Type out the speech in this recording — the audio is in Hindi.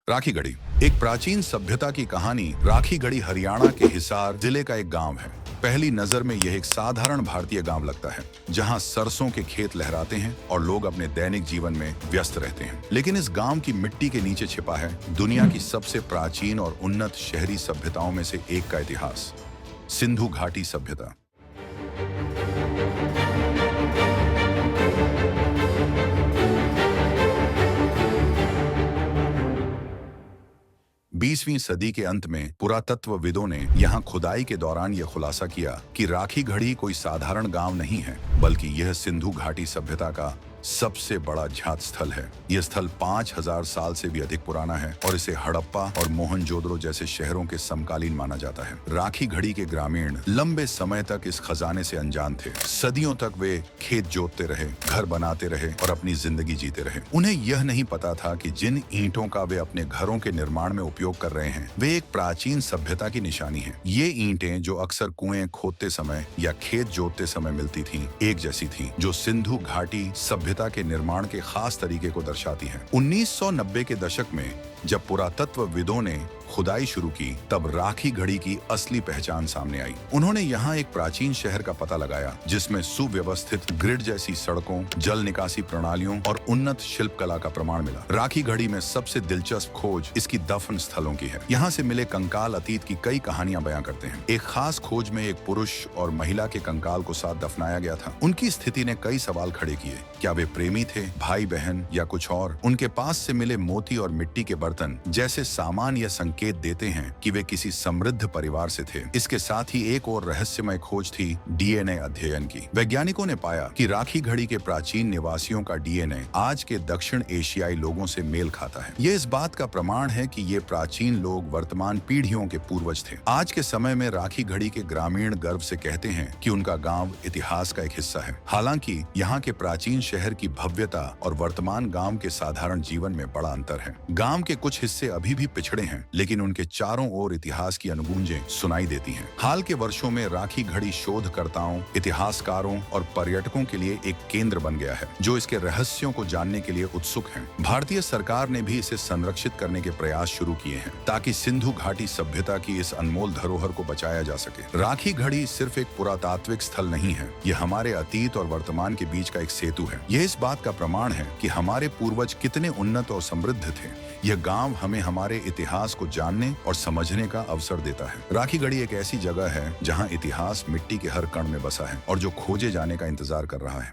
राखी गढ़ी एक प्राचीन सभ्यता की कहानी। राखी गढ़ी हरियाणा के हिसार जिले का एक गांव है। पहली नजर में यह एक साधारण भारतीय गांव लगता है, जहां सरसों के खेत लहराते हैं और लोग अपने दैनिक जीवन में व्यस्त रहते हैं। लेकिन इस गांव की मिट्टी के नीचे छिपा है दुनिया की सबसे प्राचीन और उन्नत शहरी सभ्यताओं में से एक का इतिहास, सिंधु घाटी सभ्यता। 20वीं सदी के अंत में पुरातत्वविदों ने यहाँ खुदाई के दौरान यह खुलासा किया कि राखी गढ़ी कोई साधारण गांव नहीं है, बल्कि यह सिंधु घाटी सभ्यता का सबसे बड़ा ज्ञात स्थल है। यह स्थल 5000 साल से भी अधिक पुराना है और इसे हड़प्पा और मोहनजोदड़ो जैसे शहरों के समकालीन माना जाता है। राखी गढ़ी के ग्रामीण लंबे समय तक इस खजाने से अनजान थे। सदियों तक वे खेत जोतते रहे, घर बनाते रहे और अपनी जिंदगी जीते रहे। उन्हें यह नहीं पता था कि जिन ईंटों का वे अपने घरों के निर्माण में उपयोग कर रहे हैं, वे एक प्राचीन सभ्यता की निशानी है। ये ईंटें जो अक्सर कुएं खोदते समय या खेत जोतते समय मिलती थीं, एक जैसी थीं, जो सिंधु घाटी सभ्यता के निर्माण के खास तरीके को दर्शाती हैं। 1990 के दशक में जब पुरातत्वविदों ने खुदाई शुरू की, तब राखी गढ़ी की असली पहचान सामने आई। उन्होंने यहाँ एक प्राचीन शहर का पता लगाया, जिसमें सुव्यवस्थित ग्रिड जैसी सड़कों, जल निकासी प्रणालियों और उन्नत शिल्प कला का प्रमाण मिला। राखी गढ़ी में सबसे दिलचस्प खोज इसकी दफन स्थलों की है। यहाँ से मिले कंकाल अतीत की कई कहानियां बयां करते हैं। एक खास खोज में एक पुरुष और महिला के कंकाल को साथ दफनाया गया था। उनकी स्थिति ने कई सवाल खड़े किए। क्या वे प्रेमी थे, भाई बहन या कुछ और? उनके पास से मिले मोती और मिट्टी के बर्तन जैसे सामान या संकेत देते हैं कि वे किसी समृद्ध परिवार से थे। इसके साथ ही एक और रहस्यमय खोज थी डीएनए अध्ययन की। वैज्ञानिकों ने पाया कि राखी गढ़ी के प्राचीन निवासियों का डीएनए आज के दक्षिण एशियाई लोगों से मेल खाता है। यह इस बात का प्रमाण है कि ये प्राचीन लोग वर्तमान पीढ़ियों के पूर्वज थे। आज के समय में राखी गढ़ी के ग्रामीण गर्व से कहते हैं कि उनका गांव इतिहास का एक हिस्सा है। हालांकि यहाँ के प्राचीन शहर की भव्यता और वर्तमान गांव के साधारण जीवन में बड़ा अंतर है। गांव के कुछ हिस्से अभी भी पिछड़े हैं, लेकिन उनके चारों ओर इतिहास की अनुगूंजें सुनाई देती हैं। हाल के वर्षों में राखी गढ़ी शोधकर्ताओं, इतिहासकारों और पर्यटकों के लिए एक केंद्र बन गया है, जो इसके रहस्यों को जानने के लिए उत्सुक हैं। भारतीय सरकार ने भी इसे संरक्षित करने के प्रयास शुरू किए हैं, ताकि सिंधु घाटी सभ्यता की इस अनमोल धरोहर को बचाया जा सके। राखी गढ़ी सिर्फ एक पुरातात्विक स्थल नहीं है, यह हमारे अतीत और वर्तमान के बीच का एक सेतु है। यह इस बात का प्रमाण है कि हमारे पूर्वज कितने उन्नत और समृद्ध थे। यह गांव हमें हमारे इतिहास को जानने और समझने का अवसर देता है। राखी गढ़ी एक ऐसी जगह है जहां इतिहास मिट्टी के हर कण में बसा है और जो खोजे जाने का इंतजार कर रहा है।